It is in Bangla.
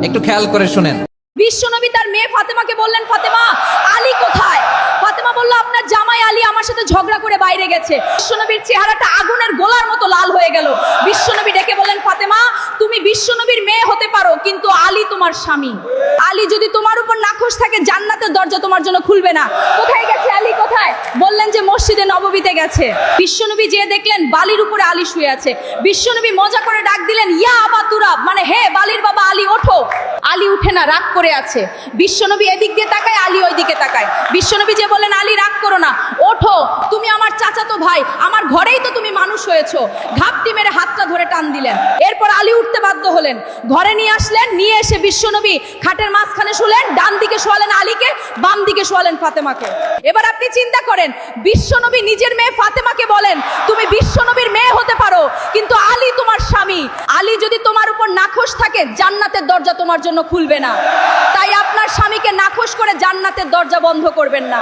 একটু খেয়াল করে শুনেন। বিশ্বনবী তার মেয়ে ফাতেমাকে বললেন, ফাতেমা, আলী কোথায়? ফাতেমা বলল, আপনার জামাই আলী আমার সাথে ঝগড়া করে বাইরে গেছে। বিশ্বনবীর চেহারাটা আগুনের গোলার মতো লাল হয়ে গেল। বিশ্বনবী ডেকে বললেন, ফাতেমা, তুমি বিশ্বনবীর মেয়ে হতে পারো, কিন্তু আলী তোমার স্বামী। আলী যদি তোমার উপর নাখোশ থাকে, জান্নাতের দরজা তোমার জন্য খুলবে না। কোথায় গেছে আলী, কোথায়? বললেন যে মসজিদে নববীতে গেছে। বিশ্বনবী যেয়ে দেখলেন বালির উপরে আলী শুয়ে আছে। বিশ্বনবী মজা করে ডাক দিলেন, ইয়া আবা তুরাব, মানে হে বালির বাবা আলী, ওঠো। আলী উঠে না, রাগ করে আছে। বিশ্বনবী এদিক দিয়ে তাকায়, আলী ওই দিকে তাকায়। বিশ্বনবী যে বললেন, আলী রাগ করো না, ওঠো, তুমি আমার চাচাতো ভাই, আমার ঘরেই তো তুমি মানুষ হয়েছো। ঘাপটি মেরে হাতটা ধরে টান দিলেন। এরপর আলী উঠতে বাধ্য হলেন, ঘরে নিয়ে আসলেন। নিয়ে এসে বিশ্বনবী খাটের মাঝখানে শুলেন, ডান দিকে শোয়ালেন আলীকে, বাম দিকে শোয়ালেন ফাতেমাকে। এবার আপনি চিন্তা করেন, বিশ্বনবী নিজের মেয়ে ফাতেমাকে বলেন, তুমি বিশ্বনবীর মেয়ে হতে পারো, কিন্তু আলী তোমার স্বামী। আলী যদি তোমার উপর নাখোশ থাকে, জান্নাতের দরজা তোমার জন্য খুলবে না। তাই আপনার স্বামীকে নাখোশ করে জান্নাতের দরজা বন্ধ করবেন না।